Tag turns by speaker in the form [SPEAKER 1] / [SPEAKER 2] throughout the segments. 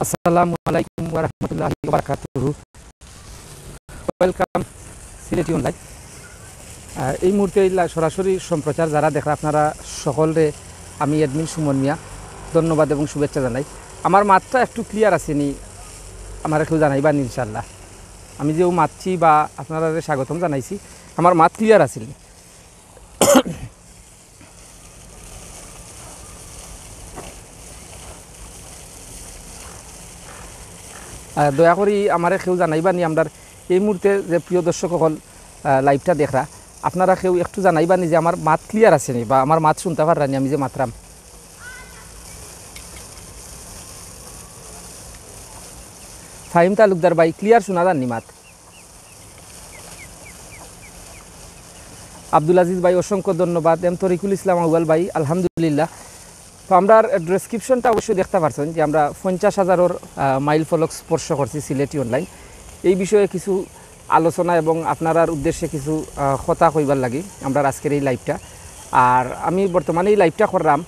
[SPEAKER 1] আসসালামু আলাইকুম ওয়া রাহমাতুল্লাহি ওয়া বারাকাতুহু। Welcome Sylheti online. এই মুহূর্তে সরাসরি সম্প্রচার যারা দেখা আপনারা সকলে আমি অ্যাডমিন সুমন মিয়া ধন্যবাদ এবং শুভেচ্ছা জানাই। আমার মাতটা একটু ক্লিয়ার আসেনি, আমার কেউ জানাইবা ইনশাআল্লাহ। আমি যেও মাতছি বা আপনারা স্বাগতম জানাইছি, আমার মাত ক্লিয়ার আসেনি। দয়া করি আমার কেউ জানাইবা নি আমরা এই মুহূর্তে যে প্রিয় দর্শক সকল লাইভটা দেখরা আপনারা কেউ একটু জানাইবা নি যে আমার মাত ক্লিয়ার আসেনি বা আমার মাত শুনতে পাররানি আমি যে মাতরাম। ফাহিম তালুকদার ভাই ক্লিয়ার শোনা যাননি মাত? আব্দুল আজিজ ভাই অসংখ্য ধন্যবাদ। এম তরিকুল ইসলাম আউয়াল ভাই আলহামদুলিল্লাহ। তো আমরা ডেসক্রিপশনটা অবশ্যই দেখতে পারছেন যে আমরা 50,000 মাইল ফলক স্পর্শ করছি সিলেটি অনলাইন। এই বিষয়ে কিছু আলোচনা এবং আপনার উদ্দেশ্যে কিছু কথা কইবার লাগি আমরা আজকের এই লাইভটা। আর আমি বর্তমানে এই লাইভটা করলাম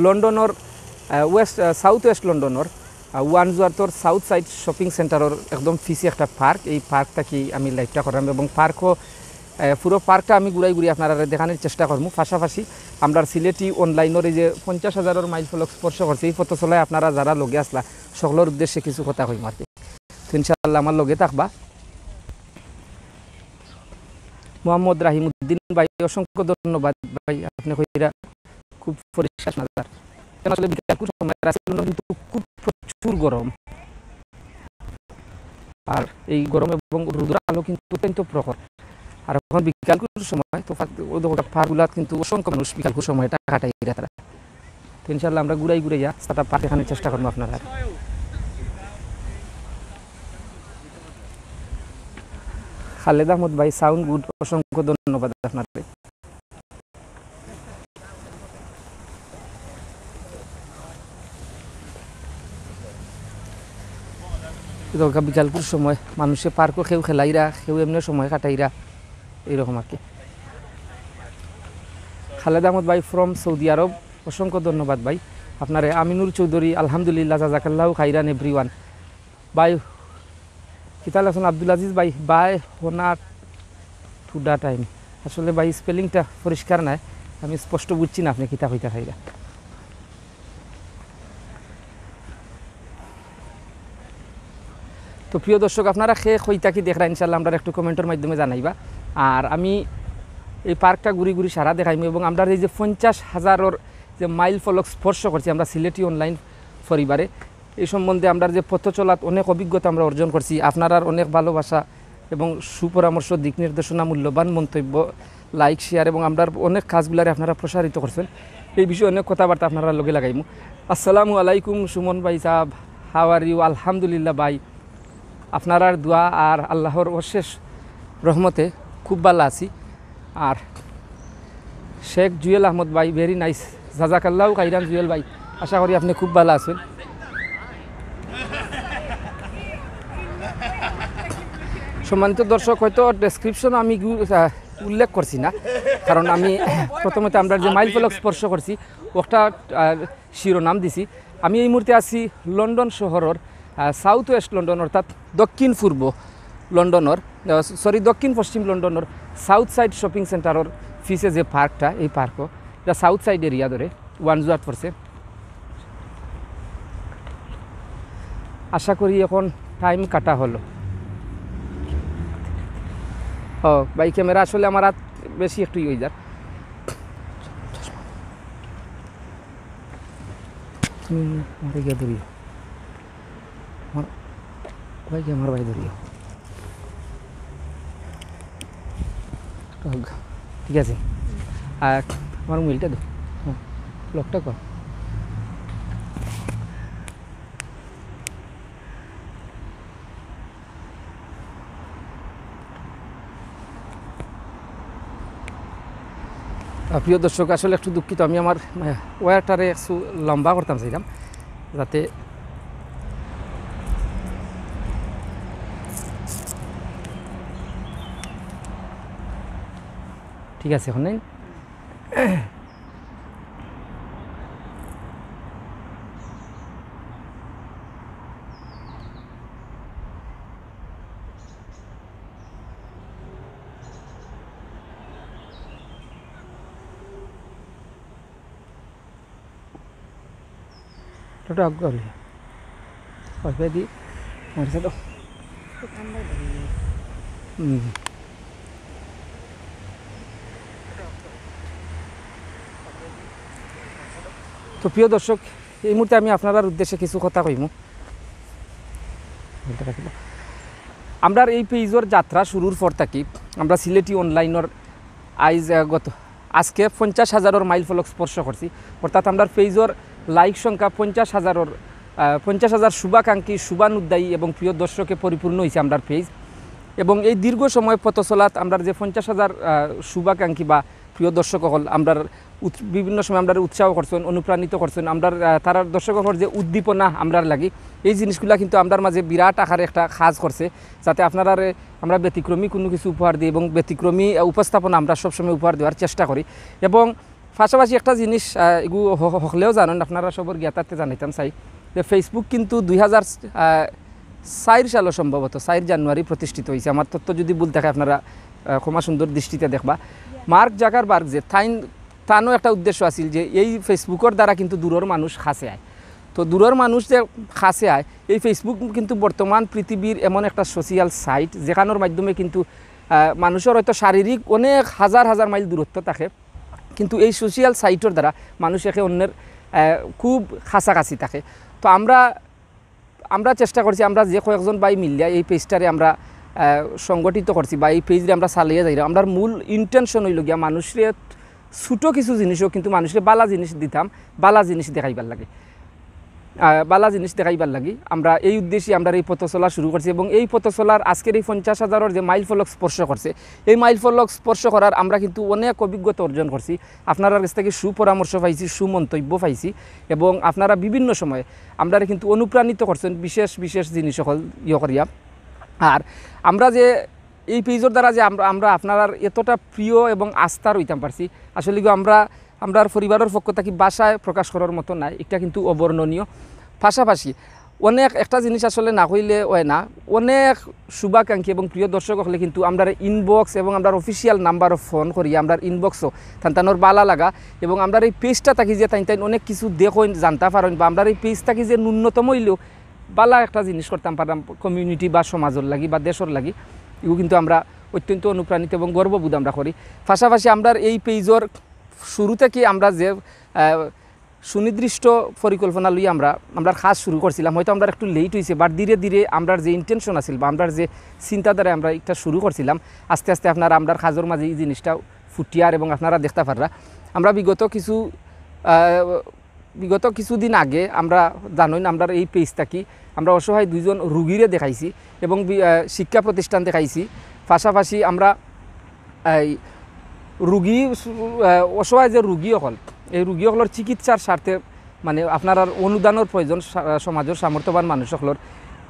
[SPEAKER 1] লন্ডনের সাউথ ওয়েস্ট লন্ডনের ওয়ানজওয়ার্থর সাউথ সাইড শপিং সেন্টারের একদম ফিসি একটা পার্ক। এই পার্কটা কি আমি লাইভটা করলাম এবং পার্কও পুরো পার্কটা আমি ঘুরাই ঘুরি আপনারা দেখানোর চেষ্টা করবো। পাশাপাশি আমরা সিলেটি অনলাইনের এই যে 50,000 মাইল ফলক স্পর্শ করছে এই পথচলায় আপনারা যারা লগে আসলা সকলের উদ্দেশ্যে কিছু কথা কইম আর কি। তো ইনশাআল্লাহ আমার লগে থাকবা। মোহাম্মদ রাহিমউদ্দিন ভাই অসংখ্য ধন্যবাদ ভাই, আপনি কইরা খুব পরিষ্কার নাজার। আসলে বিকাল সময় কিন্তু খুব প্রচুর গরম, আর এই গরম এবং রোদের আলো কিন্তু অত্যন্ত প্রখর। আর এখন বিকাল সময় তো পার্কগুলাত কিন্তু অসংখ্য মানুষ বিকাল সময়টা কাটাই তারা। তো ইনশাআল্লাহ আমরা ঘুরাই ঘুরাইয়া সেটা পার্ক দেখানোর চেষ্টা করবো আপনারা। খালেদ আহমদ ভাই সাউন্ড গুড, অসংখ্য ধন্যবাদ আপনাদের। বিকালপুর সময় মানুষে পার্কও কেউ খেলাইরা কেউ এমনি সময় কাটাইরা এইরকম আর কি। খালেদ আহমদ ভাই ফ্রম সৌদি আরব, অসংখ্য ধন্যবাদ ভাই আপনারে। আমিনুর চৌধুরী আলহামদুলিল্লাহ জাজাকাল্লাহু খাইরান এভরিওয়ান ভাই। কিতাল হাসান আব্দুল আজিজ ভাই বাই হোনা টুডা টাইম। আসলে ভাই স্পেলিংটা পরিষ্কার নাই, আমি স্পষ্ট বুঝছি না আপনি কিতা হইতা খাইরা। তো প্রিয় দর্শক আপনারা খেয়ে হইতা কি দেখরা ইনশাআল্লাহ আমরা একটু কমেন্টের মাধ্যমে জানাইবা। আর আমি এই পার্কটা ঘুরি ঘুরি সারা দেখাইম এবং আমরা এই যে 50,000 যে মাইল ফলক স্পর্শ করছি আমরা সিলেটি অনলাইন পরিবারে, এই সম্বন্ধে আমরা যে পথ চলাত অনেক অভিজ্ঞতা আমরা অর্জন করছি। আপনার অনেক ভালোবাসা এবং সুপরামর্শ, দিক নির্দেশনা, মূল্যবান মন্তব্য, লাইক শেয়ার এবং আমরা অনেক কাজগুলারে আপনারা প্রসারিত করছেন। এই বিষয়ে অনেক কথাবার্তা আপনারা লগে লাগাইমু। আসসালামু আলাইকুম সুমন ভাই সাহেব, হাউ আর ইউ? আলহামদুলিল্লাহ ভাই, আপনার দোয়া আর আল্লাহর অশেষ রহমতে খুব ভালো আছি। আর শেখ জুয়েল আহমদ ভাই ভেরি নাইস, জাজাকাল্লাহু খাইরান জুয়েল ভাই, আশা করি আপনি খুব ভালো আছেন। সম্মানিত দর্শক, হয়তো ডেসক্রিপশন আমি উল্লেখ করছি না, কারণ আমি প্রথমত আমরা যে মাইল ফলক স্পর্শ করছি ওটা শিরোনাম দিছি। আমি এই মুহূর্তে আছি লন্ডন শহরের সাউথ ওয়েস্ট লন্ডন অর্থাৎ দক্ষিণ পূর্ব লন্ডনের দক্ষিণ পশ্চিম লন্ডনের সাউথ সাইড শপিং সেন্টারের ফিসে যে পার্কটা, এই পার্কও এটা সাউথ সাইড এরিয়া ধরে ওয়ানজওয়ার্থ পড়ছে। আশা করি এখন টাইম কাটা হলো। ও ভাই ক্যামেরা আসলে আমার হাত বেশি একটু হয়ে যার। ধরিও ভাই, আমার ভাই ধরিও, ঠিক আছে। আর আমার মোবাইলটা দো, লকটা কর। প্রিয় দর্শক আসলে একটু দুঃখিত, আমি আমার ওয়্যারটারে একটু লম্বা করতাম চাইলাম যাতে ঠিক আছে এখন নেই। ওটা আগ্রহী ওইভাবে দি মারছে তো তো প্রিয় দর্শক এই মুহূর্তে আমি আপনার উদ্দেশ্যে কিছু কথা কইম আমরা এই পেজর যাত্রা শুরুর পর থাকি আমরা সিলেটি অনলাইনের আজকে 50,000 মাইল ফলক স্পর্শ করছি অর্থাৎ আমরা পেজর লাইক সংখ্যা 50,000 শুভাকাঙ্ক্ষী শুভানুদ্দায়ী এবং প্রিয় দর্শকে পরিপূর্ণ হয়েছে আমরা পেজ এবং এই দীর্ঘ সময় পথ চলাত আমরা যে 50,000 শুভাকাঙ্ক্ষী বা প্রিয় দর্শক হল আমরা বিভিন্ন সময় আমরা উৎসাহ করছেন অনুপ্রাণিত করছেন আমরা তার দর্শকর যে উদ্দীপনা আমরা লাগি এই জিনিসগুলা কিন্তু আমরা মাঝে বিরাট আকারে একটা কাজ করছে যাতে আপনারা আমরা ব্যতিক্রমী কোনো কিছু উপহার দিই এবং ব্যতিক্রমী উপস্থাপনা আমরা সবসময় উপহার দেওয়ার চেষ্টা করি এবং পাশাপাশি একটা জিনিস এগুলো হলেও জানেন আপনারা সবর জ্ঞাতার্থে জানাইতাম চাই যে ফেসবুক কিন্তু 2004 সালে সম্ভবত 4 জানুয়ারি প্রতিষ্ঠিত হয়েছে আমার তথ্য যদি ভুল থাকে আপনারা ক্ষমা সুন্দর দৃষ্টিতে দেখবা মার্ক জাকারবার্গ যে তারও একটা উদ্দেশ্য আছিল যে এই ফেসবুকের দ্বারা কিন্তু দূরের মানুষ কাছে আয় তো দূরের মানুষ যে কাছে আয় এই ফেসবুক কিন্তু বর্তমান পৃথিবীর এমন একটা সোশিয়াল সাইট যেখানোর মাধ্যমে কিন্তু মানুষের হয়তো শারীরিক অনেক হাজার হাজার মাইল দূরত্ব থাকে কিন্তু এই সোশিয়াল সাইটের দ্বারা মানুষ একে অন্যের খুব কাছাকাছি থাকে তো আমরা চেষ্টা করছি আমরা যে কয়েকজন ভাই মিলিয়া এই পেজটারে আমরা সংগঠিত করছি বা এই পেজে আমরা চালিয়ে যাই আমরা মূল ইন্টেনশন হইল গিয়া মানুষের ছোটো কিছু জিনিসও কিন্তু মানুষের বালা জিনিস দিতাম বালা জিনিস দেখাইবার লাগে আমরা এই উদ্দেশ্যে আমরা এই পথ চলা শুরু করছি এবং এই পথ চলার আজকের এই 50,000 যে মাইল ফলক স্পর্শ করছে এই মাইল ফলক স্পর্শ করার আমরা কিন্তু অনেক অভিজ্ঞতা অর্জন করছি আপনার কাছ থেকে সুপরামর্শ পাইছি সুমন্তব্য পাইছি এবং আপনারা বিভিন্ন সময়ে আমরা কিন্তু অনুপ্রাণিত করছেন বিশেষ বিশেষ জিনিস সকল করিয়া আর আমরা যে এই পেজের দ্বারা যে আমরা আপনার এতটা প্রিয় এবং আস্থার হইতাম পারছি আসলে আমরা পরিবারের পক্ষ থেকে বাসায় প্রকাশ করার মতো নাই এটা কিন্তু অবর্ণনীয় পাশাপাশি অনেক একটা জিনিস আসলে না হইলে হয় না অনেক শুভাকাঙ্ক্ষী এবং প্রিয় দর্শক হলে কিন্তু আমরা ইনবক্স এবং আমরা অফিসিয়াল নাম্বার ফোন করি আমরা ইনবক্সও তানতানোর বালা লাগা এবং আমরা এই পেজটা থাকি যে তাই অনেক কিছু দেখেন জানতে পারেন বা আমরা এই পেজ থাকি যে ন্যূনতম হইলেও বালা একটা জিনিস করতাম পারলাম কমিউনিটি বা সমাজের লাগি বা দেশের লাগি এগুলো কিন্তু আমরা অত্যন্ত অনুপ্রাণিত এবং গর্ববোধ আমরা করি পাশাপাশি আমরা এই পেজর শুরু থেকে আমরা যে সুনির্দিষ্ট পরিকল্পনা লই আমরা কাজ শুরু করছিলাম হয়তো আমরা একটু লেট হয়েছে বাট ধীরে ধীরে আমরা যে ইন্টেনশন আছিল বা আমরা যে চিন্তাধারা আমরা এটা শুরু করছিলাম আস্তে আস্তে আপনারা আমরা কাজের মাঝে এই জিনিসটা ফুটিয়ার এবং আপনারা দেখতে পাররা আমরা বিগত কিছুদিন আগে আমরা জানেন আমরা এই পেজ থাকি আমরা অসহায় 2 জন রুগীরে দেখাইছি এবং শিক্ষা প্রতিষ্ঠান দেখাইছি পাশাপাশি আমরা এই রুগী অসহায় যে রুগী হল এই রুগী হলের চিকিৎসার স্বার্থে মানে আপনার অনুদানের প্রয়োজন সমাজের সামর্থ্যবান মানুষ হলের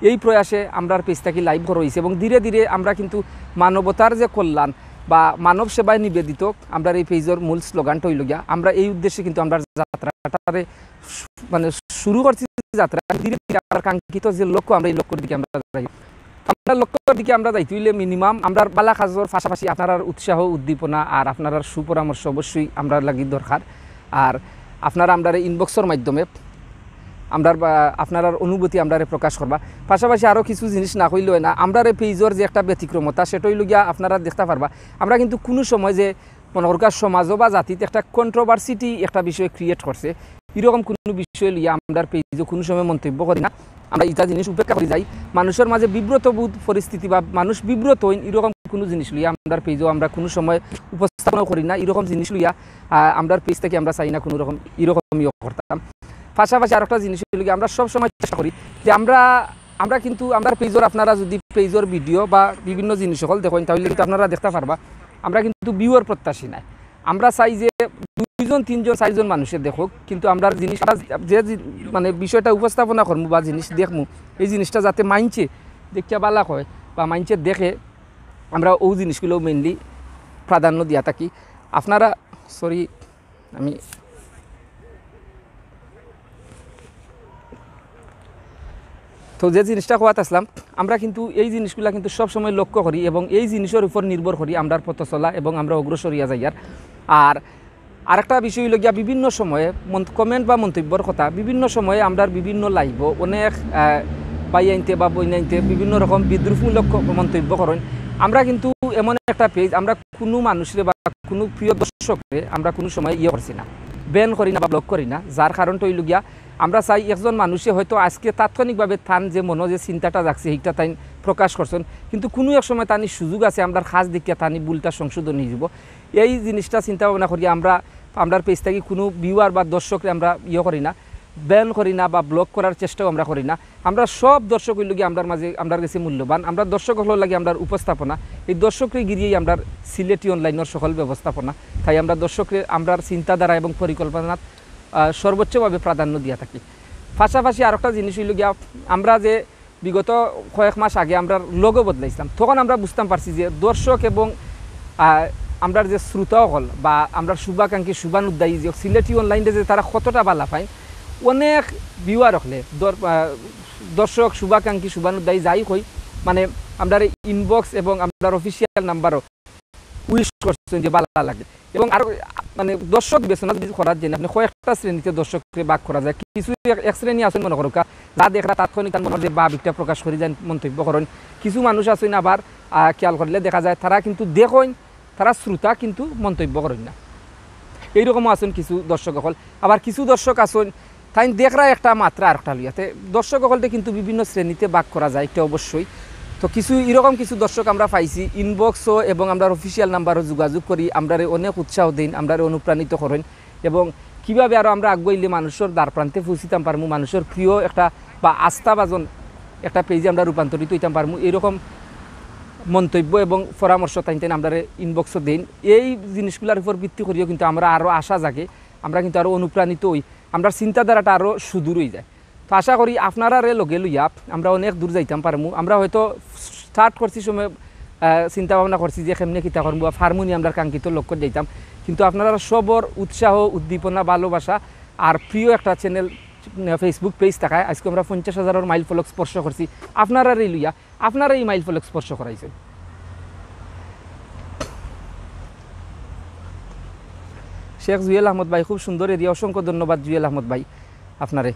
[SPEAKER 1] এই প্রয়াসে আমরা পেজ থাকি লাইভ রয়েছে এবং ধীরে ধীরে আমরা কিন্তু মানবতার যে কল্যাণ বা মানব সেবায় নিবেদিত আমরা এই পেজের মূল স্লোগানটা হইল গিয়া আমরা এই উদ্দেশ্যে কিন্তু আমরা যাত্রাটারে মানে শুরু করছি যাত্রা ধীরে ধীরে আমার কাঙ্ক্ষিত যে লক্ষ্য আমরা এই লক্ষ্যের দিকে আমরা যাই লক্ষ্যের দিকে আমরা যাইতে হইলে মিনিমাম আমরা বালা কাজের পাশাপাশি আপনার উৎসাহ উদ্দীপনা আর আপনার সুপরামর্শ অবশ্যই আমরা লাগি দরকার আর আপনারা আমরা ইনবক্সের মাধ্যমে আমরা আপনার অনুভূতি আমরা প্রকাশ করবা পাশাপাশি আরও কিছু জিনিস না হইল না আমরা পেজের যে একটা ব্যতিক্রমতা সেটা হইল গিয়া আপনারা দেখতে পারবা আমরা কিন্তু কোনো সময় যে মনে করার সমাজ বা জাতিতে একটা কন্ট্রোভার্সিটি একটা বিষয় ক্রিয়েট করছে এরকম কোনো বিষয় লিয়া আমরা পেজে কোনো সময় মন্তব্য করি না আমরা এটা জিনিস উপেক্ষা করে যাই মানুষের মাঝে বিব্রতবোধ পরিস্থিতি বা মানুষ বিব্রত হইন এরকম কোনো জিনিস লইয়া আমরা পেজও আমরা কোনো সময় উপস্থাপনা করি না এরকম জিনিস লইয়া আমরা পেজ থেকে আমরা চাই না কোনো রকম এরকমই করতাম পাশাপাশি আর একটা জিনিস হইল আমরা সব সময় চেষ্টা করি যে আমরা কিন্তু আমরা পেজর আপনারা যদি পেজর ভিডিও বা বিভিন্ন জিনিস সকল দেখেন তাহলে কিন্তু আপনারা দেখতে পারবা আমরা কিন্তু ভিউয়ার প্রত্যাশী নাই আমরা চাই যে 2 জন 3 জন 4 জন মানুষের দেখুক কিন্তু আমরা জিনিসটা যে মানে বিষয়টা উপস্থাপনা করবো বা জিনিস দেখবো এই জিনিসটা যাতে মাইনছে দেখিয়া বালা হয় বা মাইনছে দেখে আমরা ওই জিনিসগুলো মেনলি প্রাধান্য দিয়া থাকি আপনারা সরি আমি তো যে জিনিসটা কোয়াত আসলাম আমরা কিন্তু এই জিনিসগুলো কিন্তু সবসময় লক্ষ্য করি এবং এই জিনিসের উপর নির্ভর করি আমরা পথ চলা এবং আমরা অগ্রসর হইয়া যাইয়ার আর আরেকটা বিষয় হইল গিয়া বিভিন্ন সময়ে কমেন্ট বা মন্তব্যর কথা বিভিন্ন সময়ে আমরা বিভিন্ন লাইভ অনেক বাই আনতে বা বই আনতে বিভিন্ন রকম বিদ্রুপমূলক মন্তব্য করেন। আমরা কিন্তু এমন একটা পেজ আমরা কোনো মানুষের বা কোনো প্রিয় দর্শকরে আমরা কোনো সময় করছি না, ব্যান করি না বা ব্লক করি না। যার কারণটা হইল গিয়া আমরা চাই একজন মানুষে হয়তো আজকে তাৎক্ষণিকভাবে থান যে মনে যে চিন্তাটা যাচ্ছে সেইটা তাই প্রকাশ করছেন, কিন্তু কোনো এক সময় তানি সুযোগ আছে আমরা খাস দেখিয়া তানি ভুলটা সংশোধন হয়ে যাব। এই জিনিসটা চিন্তা ভাবনা করি আমরা পেজ থেকে কোনো ভিউয়ার বা দর্শকরে আমরা করি না, ব্যান করি না বা ব্লক করার চেষ্টাও আমরা করি না। আমরা সব দর্শক হইল গিয়ে আমরা মাঝে আমরা কাছে মূল্যবান। আমরা দর্শক হল লাগে আমরা উপস্থাপনা, এই দর্শকরে গিরিয়েই আমরা সিলেটি অনলাইনের সকল ব্যবস্থাপনা। তাই আমরা দর্শকরে আমরা চিন্তাধারা এবং পরিকল্পনাত সর্বোচ্চভাবে প্রাধান্য দিয়ে থাকি। পাশাপাশি আরেকটা জিনিস হইল গিয়া আমরা যে বিগত কয়েক মাস আগে আমরা লোগো বদলাইছিলাম, তখন আমরা বুঝতাম পারছি যে দর্শক এবং আমরা যে শ্রোতা হল বা আমরা শুভাকাঙ্ক্ষী শুভানুদ্দায়ী যে সিলেটি অনলাইনে যে তারা কতটা বালা পায়, অনেক ভিউয়ার হলে দর্শক শুভাকাঙ্ক্ষী শুভানুদ্দায়ী যাই কই মানে আমরা ইনবক্স এবং আমরা অফিসিয়াল নাম্বারও উইশ করছেন যে ভালো লাগে। এবং আরও মানে দর্শক বিবেচনা করার জন্য আপনি কয়েকটা শ্রেণীতে দর্শককে ভাগ করা যায়। কিছু এক শ্রেণী আসেন মনে করুক যা দেখরা তাৎক্ষণিক তার মনে যে ভাবিকটা প্রকাশ করে যান মন্তব্য করেন। কিছু মানুষ আসেন আবার খেয়াল করলে দেখা যায় তারা কিন্তু দেখেন, তারা শ্রোতা কিন্তু মন্তব্য করেন না। এইরকমও আছেন কিছু দর্শক হল। আবার কিছু দর্শক আসেন তাই দেখরা একটা মাত্রা আরেকটা লইয়াতে দর্শক হলতে কিন্তু বিভিন্ন শ্রেণীতে ভাগ করা যায়, এটা অবশ্যই। তো কিছু এরকম কিছু দর্শক আমরা পাইছি ইনবক্সও এবং আমরা অফিসিয়াল নাম্বারও যোগাযোগ করি, আমরা অনেক উৎসাহ দিন, আমরা অনুপ্রাণিত করেন এবং কীভাবে আরও আমরা আগুয়াইলে মানুষের দ্বার প্রান্তে পৌঁছিতাম পারমু, মানুষের প্রিয় একটা বা আস্থাভাজন একটা পেজে আমরা রূপান্তরিত হইতাম পারমু, এরকম মন্তব্য এবং পরামর্শ তাই আমরা ইনবক্সও দিন। এই জিনিসগুলোর উপর ভিত্তি করিও কিন্তু আমরা আরও আশা জাগে, আমরা কিন্তু আরও অনুপ্রাণিত হই, আমরা চিন্তাধারাটা আরও সুদূর হয়ে যায়। তো আশা করি আপনারা লগে লইয়া আমরা অনেক দূর যাইতাম পারমু। আমরা হয়তো স্টার্ট করছি সময় চিন্তা ভাবনা করছি যে কেমনে কিতা করবো বা ফার্মুনি আমরা কাঙ্ক্ষিত লক্ষ্য যাইতাম, কিন্তু আপনারা সবর উৎসাহ উদ্দীপনা ভালোবাসা আর প্রিয় একটা চ্যানেল ফেসবুক পেজ থাকায় আজকে আমরা 50,000 মাইল ফলক স্পর্শ করছি। আপনারা লইয়া আপনারা এই মাইল ফলক স্পর্শ করাইছেন। শেখ জুয়েল আহমদ ভাই খুব সুন্দর এরিয়া, অসংখ্য ধন্যবাদ জুয়েল আহমদ ভাই আপনারে।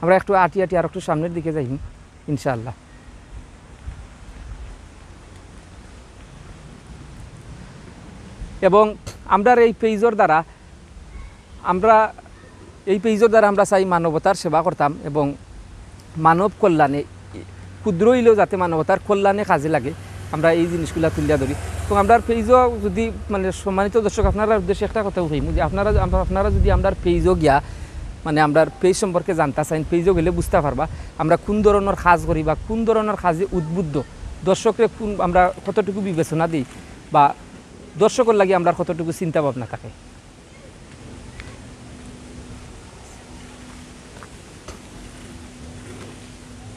[SPEAKER 1] আমরা একটু আটি আর একটু সামনের দিকে যাই ইনশাআল্লাহ। এবং আমরা এই পেজের দ্বারা আমরা চাই মানবতার সেবা করতাম এবং মানব কল্যাণে ক্ষুদ্র হইলেও যাতে মানবতার কল্যাণে কাজে লাগে আমরা এই জিনিসগুলা তুলিয়া ধরি। তো আমরা পেজও যদি মানে সম্মানিত দর্শক আপনারা উদ্দেশ্যে একটা কথা কইম যে আপনারা যদি আমরা পেজও গিয়া মানে আমরা পেজ সম্পর্কে জানতে চাই, পেজও গেলে বুঝতে পারবা আমরা কোন ধরনের কাজ করি বা কোন ধরনের কাজে উদ্বুদ্ধ, দর্শকরে কোন আমরা কতটুকু বিবেচনা দিই বা দর্শকের লাগে আমরা কতটুকু চিন্তা ভাবনা থাকে।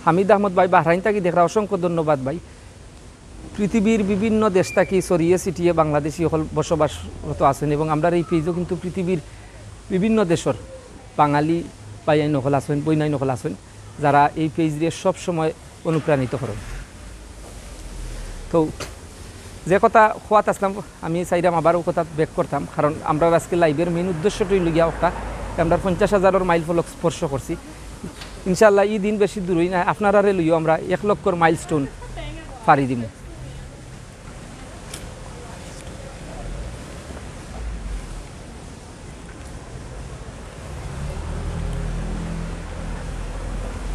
[SPEAKER 1] হামিদ আহমদ ভাই বাহরাইন থাকি দেখরা, অসংখ্য ধন্যবাদ ভাই। পৃথিবীর বিভিন্ন দেশ থাকি ছড়িয়ে ছিটিয়ে বাংলাদেশি হল বসবাসরত আছেন এবং আমরা এই পেজও কিন্তু পৃথিবীর বিভিন্ন দেশের বাঙালি বাইয়াই নকল আছেন, বইনাই নকল আছেন যারা এই পেজ দিয়ে সবসময় অনুপ্রাণিত করেন। তো যে কথা খোয়াত আসলাম আমি চাইলাম আবারও কথা ব্যাক করতাম, কারণ আমরা আজকে লাইভের মেইন উদ্দেশ্যটাই লগিয়া একটা আমরা 50,000 মাইল ফলক স্পর্শ করছি। ইনশাআল্লাহ এই দিন বেশি দূরই না, আপনারা লইও আমরা 1 লক্ষর মাইলস্টোন পাড়ি দিব।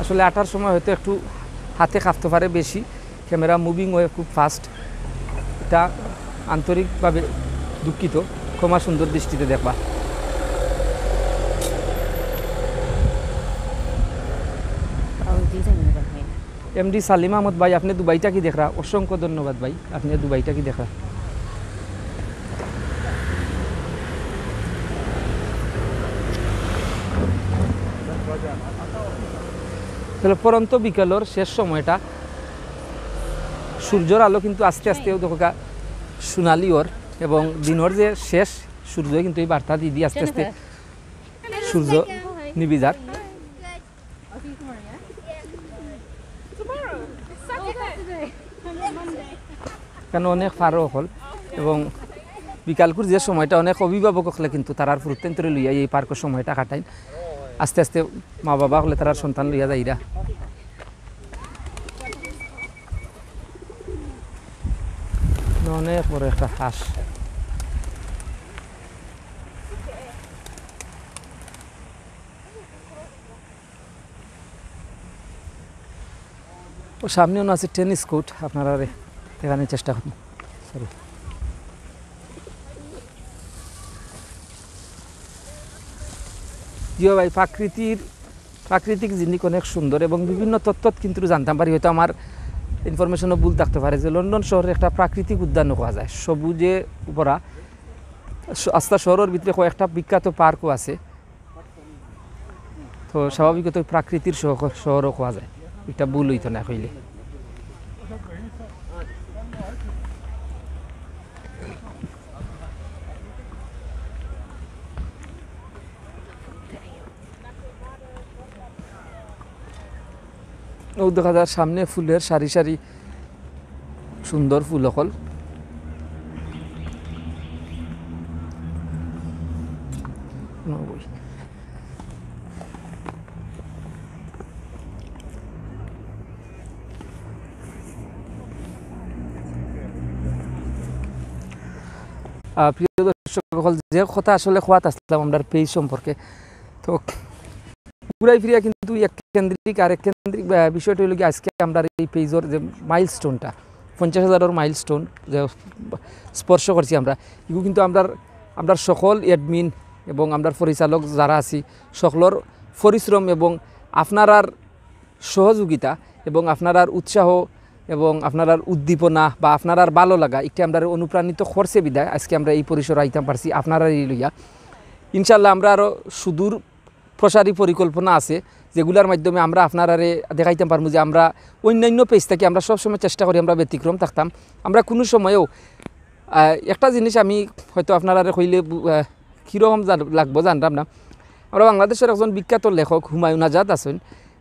[SPEAKER 1] আসলে আটার সময় হয়তো একটু হাতে কাঁপতে পারে বেশি, ক্যামেরা মুভিং হয়ে খুব ফাস্ট, এটা আন্তরিকভাবে দুঃখিত, ক্ষমা সুন্দর দৃষ্টিতে দেখবা। এমডি সালিম আহমদ ভাই আপনি দুবাইটা কি দেখরা, অসংখ্য ধন্যবাদ ভাই, আপনি দুবাইটা কি দেখরা। তাহলে পরন্ত বিকেলের শেষ সময়টা সূর্যের আলো কিন্তু আস্তে আস্তে দেখা সোনালি ওর এবং দিনের যে শেষ সূর্য কিন্তু এই বার্তা দিয়ে আস্তে আস্তে সূর্য নিবি যার। কেন অনেক ফারও হল এবং বিকালকুর যে সময়টা অনেক অভিভাবক হলে কিন্তু তারার ফুরুত্তেন্তরে লইয়া এই পার্কের সময়টা কাটাইন আস্তে আস্তে মা বাবা হলে তারার সন্তান লইয়া যাইরা অনেক বড় একটা হাঁস ও সামনেও আছে টেনিস কোর্ট আপনারা দেখানোর চেষ্টা করুন সরি জিও ভাই প্রাকৃতিক জিনিস অনেক সুন্দর এবং বিভিন্ন তথ্য কিন্তু জানতাম পারি হয়তো আমার ইনফরমেশনও ভুল থাকতে পারে যে লন্ডন শহরে একটা প্রাকৃতিক উদ্যানও পাওয়া যায় সবুজে ভরা আস্থা শহরের ভিতরে কয়েকটা বিখ্যাত পার্কও আছে তো স্বাভাবিকত প্রাকৃতির শহরও পাওয়া যায় এটা ভুল হইতো না কইলে ও দেখা যায় সামনে ফুলের সারি সারি সুন্দর ফুল অকল প্রিয় দর্শক সকল যে কথা আসলে খোয়াত আসলাম আমরা পেজ সম্পর্কে তো ঘুরাই ফিরিয়া কিন্তু এক কেন্দ্রিক বিষয়টা হলো কি আজকে আমরা এই পেজের যে মাইলস্টোনটা 50,000 মাইলস্টোন যে স্পর্শ করছি আমরা এগুলো কিন্তু আমরা সকল অ্যাডমিন এবং আমরা পরিচালক যারা আছি সকলের পরিশ্রম এবং আপনার সহযোগিতা এবং আপনার উৎসাহ এবং আপনার উদ্দীপনা বা আপনার ভালো লাগা এটা আমরা অনুপ্রাণিত করছে বিদায় আজকে আমরা এই পরিসরে আইতাম পারছি আপনারা লইয়া ইনশাল্লাহ আমরা আরও সুদূর প্রসারী পরিকল্পনা আছে যেগুলোর মাধ্যমে আমরা আপনারারে দেখাইতে পারবো যে আমরা অন্যান্য পেজ থেকে আমরা সবসময় চেষ্টা করি আমরা ব্যতিক্রম থাকতাম আমরা কোনো সময়ও একটা জিনিস আমি হয়তো আপনারা কইলে কীরকম লাগবো জানতাম না আমরা বাংলাদেশের একজন বিখ্যাত লেখক হুমায়ুন আজাদ আছেন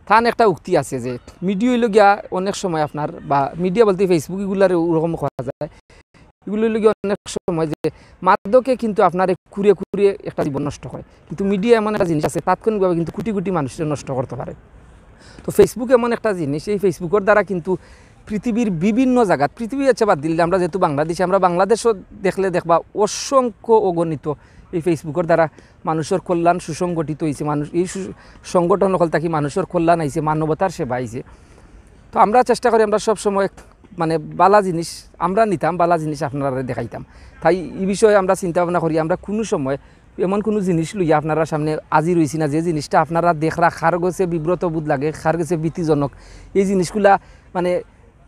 [SPEAKER 1] তার একটা উক্তি আছে যে মিডিয়া হইল গিয়া অনেক সময় আপনার বা মিডিয়া বলতে ফেসবুক এগুলার ওরকম করা যায় এগুলো হইল গিয়ে অনেক সময় যে মাদকে কিন্তু আপনার কুড়িয়ে একটা জীবন নষ্ট করে কিন্তু মিডিয়া এমন একটা জিনিস আছে তাৎক্ষণিকভাবে কিন্তু কোটি কোটি মানুষের নষ্ট করতে পারে তো ফেসবুক এমন একটা জিনিস এই ফেসবুকের দ্বারা কিন্তু পৃথিবীর বিভিন্ন জায়গা পৃথিবী আছে বাদ দিলে আমরা যেহেতু বাংলাদেশে আমরা বাংলাদেশও দেখবা অসংখ্য অগণিত এই ফেসবুকের দ্বারা মানুষের কল্যাণ সুসংগঠিত হয়েছে মানুষ এই সংগঠন হল থাকি মানুষের কল্যাণ আইছে মানবতার সেবা আইছে তো আমরা চেষ্টা করি আমরা সবসময় মানে বালা জিনিস আমরা নিতাম বালা জিনিস আপনারা দেখাইতাম তাই এই বিষয়ে আমরা চিন্তা ভাবনা করি আমরা কোনো সময় এমন কোনো জিনিস লইয়া আপনারা সামনে আজি রয়েছি না যে জিনিসটা আপনারা দেখরা খার গেছে বিব্রত বোধ লাগে খার গেছে ভীতিজনক এই জিনিসগুলা মানে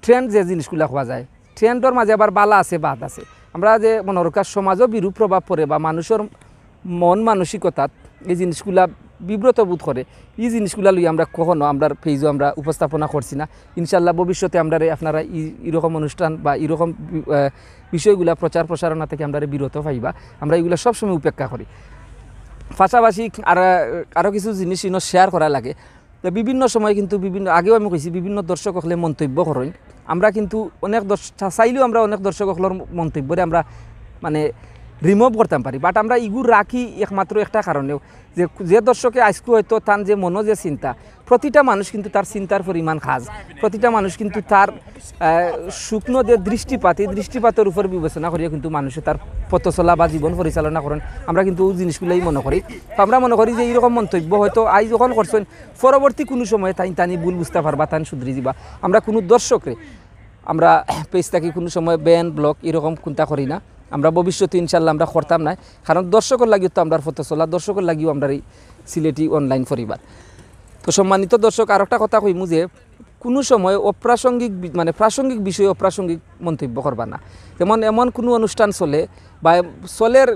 [SPEAKER 1] ট্রেন্ড যে জিনিসগুলা হওয়া যায় ট্রেন্ডর মাঝে আবার বালা আছে বাদ আছে আমরা যে মনোরকার সমাজও বিরূপ প্রভাব পড়ে বা মানুষের মন মানসিকতাত এই জিনিসগুলা বিব্রত বোধ করে এই জিনিসগুলা লইয়া আমরা কখনো আমরা পেজও আমরা উপস্থাপনা করছি না ইনশাল্লাহ ভবিষ্যতে আমরা আপনারা এরকম অনুষ্ঠান বা এরকম বিষয়গুলা প্রচার প্রসারণা থেকে আমরা বিরত পাইবা আমরা এগুলো সবসময় উপেক্ষা করি পাশাপাশি আরও কিছু জিনিস শেয়ার করা লাগে তো বিভিন্ন সময় কিন্তু আগেও আমি কইছি বিভিন্ন দর্শক হলে মন্তব্য করেন আমরা কিন্তু অনেক চাইলেও আমরা অনেক দর্শক হলের মন্তব্যরে আমরা মানে রিমুভ করতাম পারি বাট আমরা ইগুর রাখি একমাত্র একটা কারণেও যে দর্শকে আজকে হয়তো তার যে মনো যে চিন্তা প্রতিটা মানুষ কিন্তু তার চিন্তার পরিমাণ খাজ প্রতিটা মানুষ কিন্তু তার শুকনো যে দৃষ্টিপাত এই দৃষ্টিপাতের উপর বিবেচনা করিয়া কিন্তু মানুষে তার পথ চলা বা জীবন পরিচালনা করেন আমরা কিন্তু ওই জিনিসগুলোই মনে করি তো আমরা মনে করি যে এইরকম মন্তব্য হয়তো আজ যখন করছেন পরবর্তী কোনো সময়ে তানি ভুল বুঝতে পারবা তান শুধরি দিবা আমরা কোনো দর্শকরে আমরা পেজ থাকি কোনো সময় ব্যান ব্লক এরকম কোনটা করি না আমরা ভবিষ্যতে ইনশাল্লাহ আমরা করতাম না কারণ দর্শকের লাগিও তো আমরা পথ চলা দর্শকের লাগিও আমরা এই সিলেটি অনলাইন পরিবার তো সম্মানিত দর্শক আর একটা কথা কইমু যে কোনো সময় অপ্রাসঙ্গিক মানে প্রাসঙ্গিক বিষয়ে অপ্রাসঙ্গিক মন্তব্য করবা না যেমন এমন কোনো অনুষ্ঠান চলে বা চলের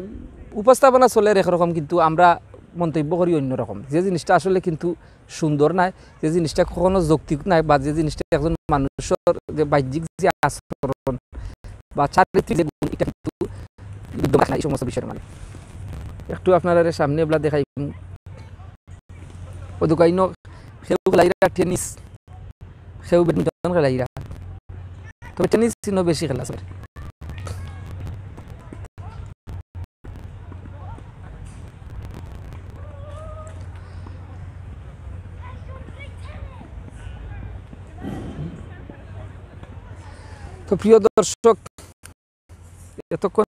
[SPEAKER 1] উপস্থাপনা চলের একরকম কিন্তু আমরা মন্তব্য করি অন্যরকম যে জিনিসটা আসলে কিন্তু সুন্দর নাই যে জিনিসটা কখনো যৌক্তিক নাই বা যে জিনিসটা একজন মানুষের যে বাহ্যিক যে আচরণ বা চারিত্রিক যে গুণ এটা কিন্তু এই সমস্ত বিষয়ের মানে একটু আপনারা সামনে এগুলা দেখাই ও দোকাইন খেউ খেলাইরা টেনিস খেউ ব্যাডমিন্টন খেলাইরা তবে টেনিস বেশি খেলা স্যার তো প্রিয় দর্শক, এতক্ষণ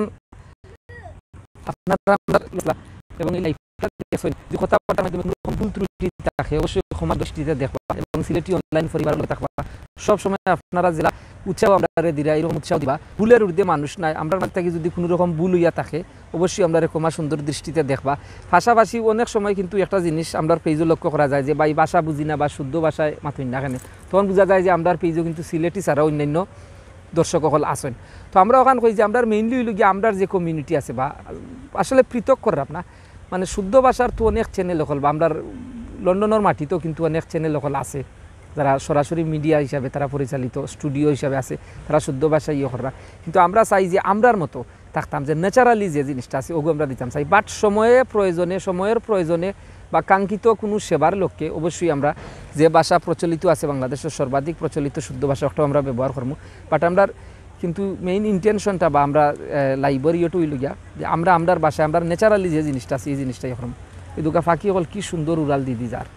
[SPEAKER 1] আপনারা এবং এই লাইভটা দেখছেন, যে কথাবার্তার মাধ্যমে কোনো ভুল ত্রুটি থাকে অবশ্যই ক্ষমা দৃষ্টিতে দেখবা এবং সিলেটি অনলাইন পরিবারের মধ্যে থাকবা। সবসময় আপনারা জেলা উৎসাহ আমরা দিরা, এরকম উৎসাহ দিবা। ভুলের ঊর্ধ্বে মানুষ নাই, আমরা থেকে যদি কোনো রকম ভুল হইয়া থাকে অবশ্যই আমরা ক্ষমা সুন্দর দৃষ্টিতে দেখবা। পাশাপাশি অনেক সময় কিন্তু একটা জিনিস আমরা পেজও লক্ষ্য করা যায় যে বা এই ভাষা বুঝি না বা শুদ্ধ ভাষায় মাতুই না, কেন তখন বোঝা যায় যে আমরা পেজও কিন্তু সিলেটি ছাড়া অন্যান্য দর্শক সকল আসেন। তো আমরা ওখানে কই যে আমরা মেইনলি হইল গিয়ে আমরা যে কমিউনিটি আছে বা আসলে পৃথক করে না, মানে শুদ্ধ ভাষার তো অনেক চ্যানেল হল বা আমরা লন্ডনের মাটিতেও কিন্তু অনেক চ্যানেল হল আছে যারা সরাসরি মিডিয়া হিসাবে তারা পরিচালিত, স্টুডিও হিসাবে আছে, তারা শুদ্ধ ভাষা ইয়ে করা। কিন্তু আমরা চাই যে আমরার মতো থাকতাম, যে ন্যাচারালি যে জিনিসটা আছে ওগুলো আমরা দিতাম চাই। বাট সময়ের প্রয়োজনে বা কাঙ্ক্ষিত কোনো সেবার লক্ষ্যে অবশ্যই আমরা যে ভাষা প্রচলিত আছে বাংলাদেশের সর্বাধিক প্রচলিত শুদ্ধ ভাষা ওটাও আমরা ব্যবহার করবো। বাট আমরা কিন্তু মেইন ইন্টেনশনটা বা আমরা লাইব্রেরি ইয়েটু হইলগিয়া যে আমরা আমরার ভাষায় আমরা ন্যাচারালি যে জিনিসটা আছে এই জিনিসটাই করব। এই দুকা ফাঁকি হল কি সুন্দর উড়াল দিদি যার,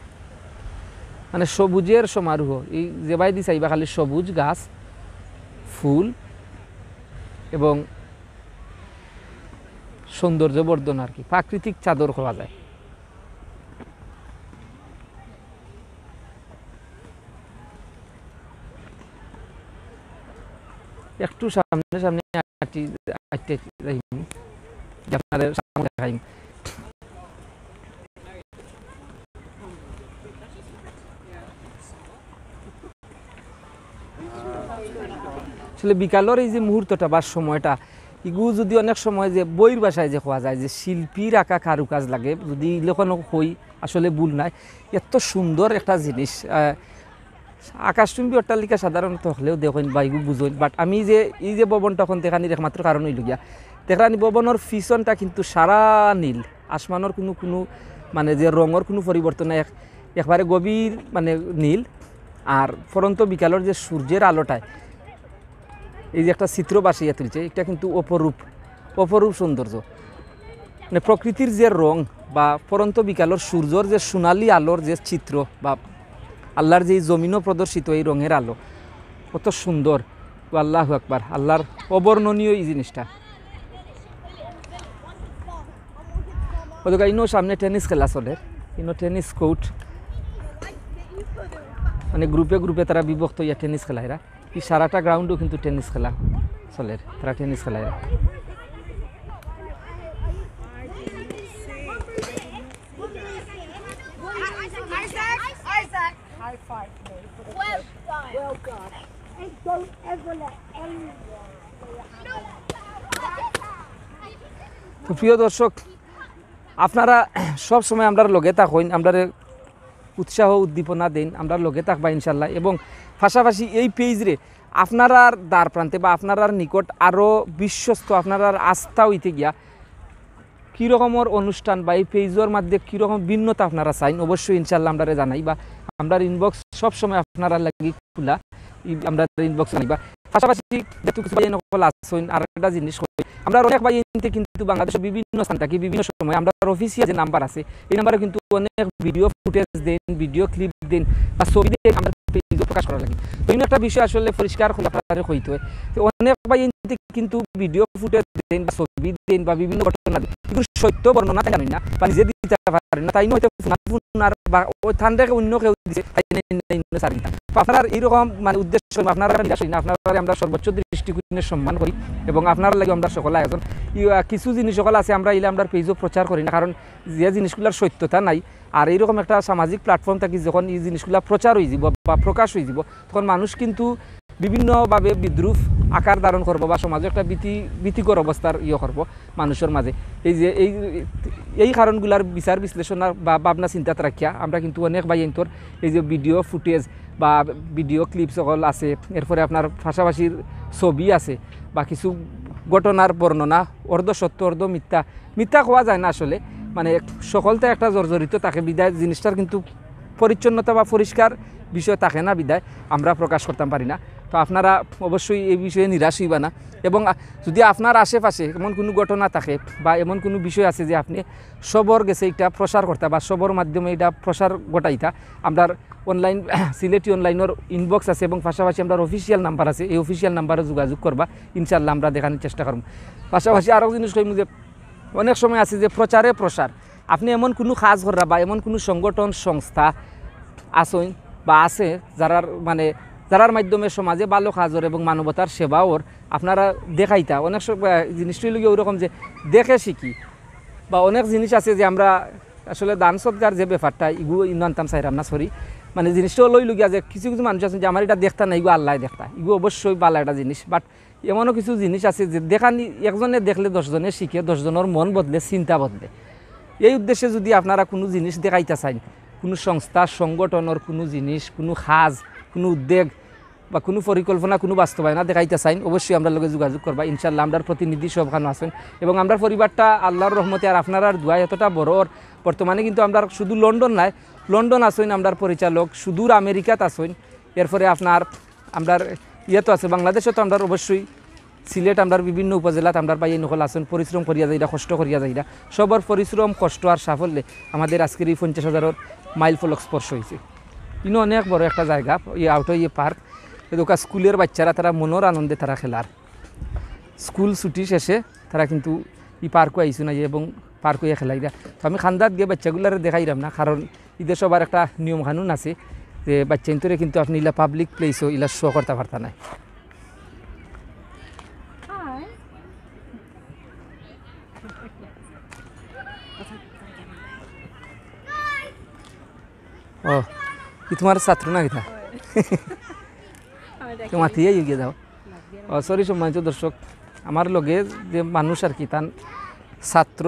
[SPEAKER 1] মানে সবুজের সমারোহ। এই যে বাই দি চাইবা খালি সবুজ গাছ, ফুল এবং সৌন্দর্য বর্ধন আর কি, প্রাকৃতিক চাদর হওয়া যায়। একটু সামনে সামনে আপনাদের সামনে দেখাই। আসলে বিকালের এই যে মুহূর্তটা বা সময়টা এগুলো যদি অনেক সময় যে বইয়ের ভাষায় যে হওয়া যায় যে শিল্পীর আঁকা কারুকাজ লাগে, যদি লেখনো হই আসলে ভুল নাই। এত সুন্দর একটা জিনিস, আকাশচুম্বী অট্টালিকা সাধারণত হলেও দেখেন বা এগুলো বুঝেন। বাট আমি যে এই যে ভবনটা এখন দেখানির একমাত্র কারণ হইল গিয়া দেখানি ভবনের পিছনটা কিন্তু সারা নীল, আসমানের কোনো মানে যে রঙের কোনো পরিবর্তন একবারে গভীর মানে নীল। আর ফরন্ত বিকালের যে সূর্যের আলোটায় এই যে একটা চিত্র বাসিয়া তুলছে, এটা কিন্তু অপরূপ সৌন্দর্য। মানে প্রকৃতির যে রং বা ফরন্ত বিকালের সূর্যর যে সোনালি আলোর যে চিত্র বা আল্লাহর যে জমিনও প্রদর্শিত এই রঙের আলো কত সুন্দর। আল্লাহু আকবার, আল্লাহর অবর্ণনীয় এই জিনিসটা। ওদিকে ইনো সামনে টেনিস খেলা চলে, ইনো টেনিস কোর্ট, মানে গ্রুপে তারা বিভক্ত ইয়া টেনিস খেলা। এরা এই সারাটা গ্রাউন্ডও কিন্তু টেনিস খেলা চলে, তারা টেনিস খেলা। তো প্রিয় দর্শক, আপনারা সব সময় আমরা লগে থাকুন, আমরা উৎসাহ উদ্দীপনা দিন, আমরা লগে থাকবা ইনশাল্লাহ। এবং পাশাপাশি এই পেজরে আপনারার দ্বার প্রান্তে বা আপনারার নিকট আরও বিশ্বস্ত আপনারার আস্থা হইতে গিয়া কী রকমের অনুষ্ঠান বা এই পেজের মধ্যে কীরকম ভিন্নতা আপনারা চাইন অবশ্যই ইনশাল্লাহ আমরা জানাই। বা আমরা ইনবক্স সবসময় আপনারা লাগি খোলা, আমরা ইনবক্স জানাই। বা পাশাপাশি যেহেতু কিছু ভাই নকল আসছেন আর একটা জিনিস আমরা অনেক ভাই কিন্তু বাংলাদেশের বিভিন্ন স্থান থাকি, বিভিন্ন সময় আমরা অফিসিয়াল যে নাম্বার আছে এই নাম্বারে কিন্তু অনেক ভিডিও ফুটেজ দেন, ভিডিও ক্লিপ দেন বা ছবি দেন, আমরা পেজও প্রকাশ করা লাগে। তো এই একটা বিষয় আসলে পরিষ্কার আপনারা হইতে হয়। তো অনেক ভাই কিন্তু ভিডিও ফুটেজ দেন বা ছবি দেন বা বিভিন্ন ঘটনা দেন, কিন্তু সত্য বর্ণনা তাই জানেন না বা নিজে দিতে পারেন না, তাই হয়তো বা ওই থানটাকে অন্য কেউ দিচ্ছে আপনার এইরকম মানে উদ্দেশ্য আপনারা আপনারা আমরা সর্বোচ্চ দৃষ্টিকোণের সম্মান করি এবং আপনার লাগে আমরা সকল আয়োজন কিছু জিনিস সকল আছে আমরা এলে আমরা পেজও প্রচার করি না, কারণ যে জিনিসগুলোর সত্যতা নাই। আর এইরকম একটা সামাজিক প্ল্যাটফর্ম থাকি যখন এই জিনিসগুলো প্রচার হয়ে যাব বা প্রকাশ হয়ে যাব তখন মানুষ কিন্তু বিভিন্নভাবে বিদ্রুপ আকার ধারণ করবো বা সমাজে একটা ভীতিকর অবস্থার করবো মানুষের মাঝে। এই যে এই কারণগুলার বিচার বিশ্লেষণ বা ভাবনা চিন্তাত রাখিয়া আমরা কিন্তু অনেক বাইন্তর এই যে ভিডিও ফুটেজ বা ভিডিও ক্লিপ সকল আছে, এরপরে আপনার পাশাপাশি ছবি আছে বা কিছু ঘটনার বর্ণনা অর্ধ সত্য অর্ধ মিথ্যা কোয়া যায় না আসলে, মানে সকলতে একটা জর্জরিত থাকে বিদায় জিনিসটার কিন্তু পরিচ্ছন্নতা বা পরিষ্কার বিষয় থাকে না বিদায় আমরা প্রকাশ করতে পারি না। তো আপনারা অবশ্যই এই বিষয়ে নিরাশ হইবা না। এবং যদি আপনার আশেপাশে এমন কোনো ঘটনা থাকে বা এমন কোনো বিষয় আছে যে আপনি সবর গেছে এটা প্রসার করতে বা সবর মাধ্যমে এটা প্রসার ঘটাইতা, আমরা অনলাইন সিলেটি অনলাইনের ইনবক্স আছে এবং পাশাপাশি আমরা অফিসিয়াল নাম্বার আছে, এই অফিসিয়াল নাম্বারে যোগাযোগ করবা, ইনশাল্লাহ আমরা দেখানোর চেষ্টা করব। পাশাপাশি আরও জিনিস কইমু যে অনেক সময় আছে যে প্রচারে প্রসার, আপনি এমন কোনো কাজ করা বা এমন কোনো সংগঠন সংস্থা আসেন বা আছে যারার মাধ্যমে সমাজে ভালো কাজর এবং মানবতার সেবাওর আপনারা দেখাইতা। অনেক জিনিসটাই লগে ওইরকম যে দেখে শিখি বা অনেক জিনিস আছে যে আমরা আসলে দান সৎকার যে ব্যাপারটা ইগু ইনান্তাম চাইরাম না, সরি, জিনিসটাও লই লগিয়া যে কিছু কিছু মানুষ আছে যে আমার এটা দেখতা না, ইগু আল্লাহ দেখতা, ইগু অবশ্যই ভালো একটা জিনিস। বাট এমনও কিছু জিনিস আছে যে দেখানি একজনে দেখলে 10 জনে শিখে, 10 জনের মন বদলে, চিন্তা বদলে। এই উদ্দেশ্যে যদি আপনারা কোনো জিনিস দেখাইতে চান, কোনো সংস্থা সংগঠনের কোনো জিনিস, কোনো কাজ, কোনো উদ্যোগ বা কোনো পরিকল্পনা, কোনো বাস্তবায়না দেখাইতে চান, অবশ্যই আমরা লগে যোগাযোগ করবা। ইনশাল্লাহ আমরা প্রতিনিধি সবখানে আছেন এবং আমরা পরিবারটা আল্লাহর রহমতে আর আপনার দোয়া এতটা বড়। বর্তমানে কিন্তু আমরা শুধু লন্ডন নাই, লন্ডন আসেন আমরা পরিচালক, সুদূর আমেরিকাত আসেন, এরপরে আপনার আমরা ইয়েতো আছে বাংলাদেশে, তো আমরা অবশ্যই সিলেট আমরা বিভিন্ন উপজেলাত আমরা পাই নকল আসেন, পরিশ্রম করিয়া যাইরা, কষ্ট করিয়া যাইরা, সবার পরিশ্রম কষ্ট আর সাফল্যে আমাদের আজকের এই 50,000 মাইল ফলক স্পর্শ হয়েছে। ইনো অনেক বড় একটা জায়গা, আউট ইয়ে পার্ক, এদোকা স্কুলের বাচ্চারা তারা মনোর আনন্দে তারা খেলার, স্কুল ছুটি শেষে তারা কিন্তু এই পার্কও আইসু না এবং পার্কও খেলাইরা। তো আমি খান্দাত গিয়ে বাচ্চাগুলার দেখাইলাম না, কারণ ঈদের সবার একটা নিয়ম কানুন আছে যে বাচ্চা ইন্তরে কিন্তু আপনি ইলা পাবলিক প্লেসও ইলা শো করতে পারতা না। ও কি তোমার ছাত্র না কিতা মাতিয়ে গিয়ে যাও। ও সরি, সম্মানিত দর্শক, আমার লগে যে মানুষ আর কি তান ছাত্র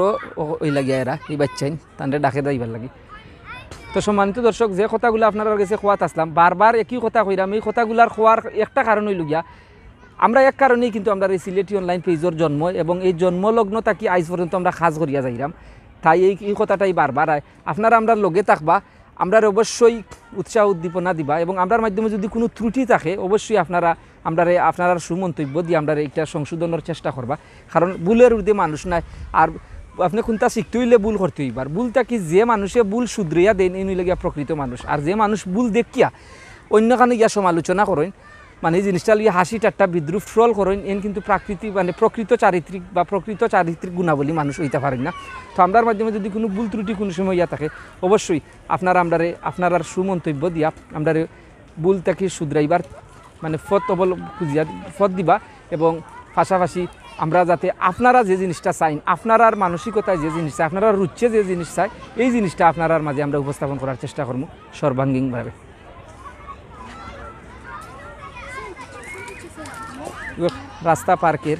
[SPEAKER 1] ওই লাগিয়া এরা এই বাচ্চাইন তানরে ডাকে যাইবার লাগে। তো সম্মানিত দর্শক, যে কথাগুলো আপনার কাছে খোয়াত আসলাম, বারবার একই কথা কইরাম, এই কথাগুলার খোয়ার একটা কারণ হইল গিয়া আমরা এক কারণেই কিন্তু আমরা এই সিলেটি অনলাইন পেজের জন্ম এবং এই জন্মলগ্ন থাকি আজ পর্যন্ত আমরা কাজ করিয়া যাইরাম। তাই এই কথাটাই বারবার আপনারা আমরা লগে থাকবা, আমরা অবশ্যই উৎসাহ উদ্দীপনা দিবা এবং আমরার মাধ্যমে যদি কোনো ত্রুটি থাকে অবশ্যই আপনারা সুমন্তব্য দিয়ে আমরা এটা সংশোধনের চেষ্টা করবা। কারণ ভুলের ঊর্ধ্বে মানুষ নাই, আর আপনি কোনটা শিখতে হইলে ভুল করতে হইবার। ভুলটা কি যে মানুষে ভুল শুধরাইয়া দেন এই নিলে গিয়া প্রকৃত মানুষ, আর যে মানুষ ভুল দেখিয়া অন্য কানে গিয়া সমালোচনা করেন, এই জিনিসটা লিয়ে হাসি ঠাট্টা বিদ্রুপ ট্রল করেন, এন কিন্তু প্রকৃত চারিত্রিক বা প্রকৃত চারিত্রিক গুণাবলী মানুষ হইতে পারেন না। তো আমরার মাধ্যমে যদি কোনো ভুল ত্রুটি কোনো সময় ইয়া থাকে অবশ্যই আপনারা সুমন্তব্য দিয়া আমরা ভুলটাকে শুধরাইবার ফত দিবা এবং পাশাপাশি আমরা যাতে আপনারা যে জিনিসটা চাইন, আপনার মানসিকতায় যে জিনিস চাই, আপনারা রুচে যে জিনিস চাই, এই জিনিসটা আপনার মাঝে আমরা উপস্থাপন করার চেষ্টা করবো সর্বাঙ্গীনভাবে। রাস্তা পার্কের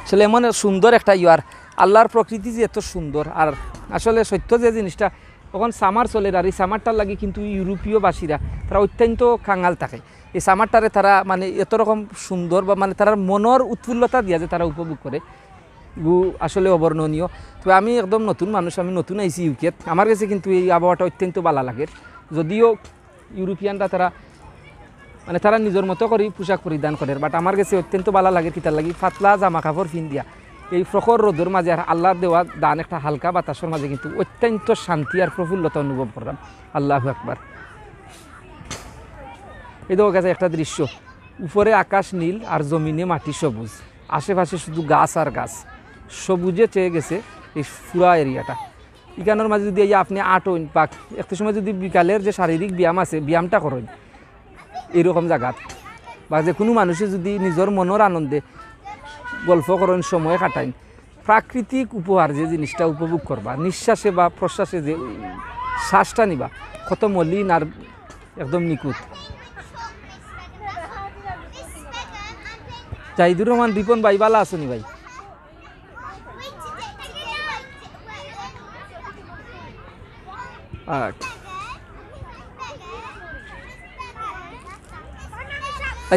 [SPEAKER 1] আসলে এমন সুন্দর একটা ইয়ার আল্লাহর প্রকৃতি যে এত সুন্দর, আর আসলে সত্য যে জিনিসটা তখন সামার চলে, আর এই সামারটার লাগে কিন্তু ইউরোপীয় বাসীরা তারা অত্যন্ত কাঙাল থাকে। এই সামারটারে তারা এত রকম সুন্দর বা তার মনের উৎফুল্লতা দিয়া যে তারা উপভোগ করে, আসলে অবর্ণনীয়। তবে আমি একদম নতুন মানুষ, আমি নতুন আইসি ইউকেত, আমার কাছে কিন্তু এই আবহাওয়াটা অত্যন্ত ভালো লাগে। যদিও ইউরোপিয়ানরা তারা নিজের মতো করে পোশাক পরিধান করে, বাট আমার কাছে অত্যন্ত ভালো লাগে। কিতার লাগি পাতলা জামা কাপড় পিন দিয়া এই প্রখর রোদের মাঝে আর আল্লাহর দেওয়া দান একটা হালকা বাতাসের মাঝে কিন্তু অত্যন্ত শান্তি আর প্রফুল্লতা অনুভব করলাম। আল্লাহু আকবার। এই দেখো গেছে একটা দৃশ্য, উপরে আকাশ নীল আর জমিনে মাটি সবুজ, আশেপাশে শুধু গাছ আর গাছ, সবুজে চেয়ে গেছে এই পুরা এরিয়াটা। এখানের মাঝে যদি আপনি আটন বা একটা সময় যদি বিকালের যে শারীরিক ব্যায়াম আছে ব্যায়ামটা করেন এইরকম জায়গাত, বা যে কোনো মানুষে যদি নিজের মনের আনন্দে গল্প করেন, সময় কাটাইন, প্রাকৃতিক উপহার যে জিনিসটা উপভোগ করবা, নিঃশ্বাসে বা প্রশ্বাসে যে শ্বাসটা নিবা কত মলিন আর একদম নিখুঁত। জাহিদুর রহমান রিপন ভাই ভালো আসুনি ভাই?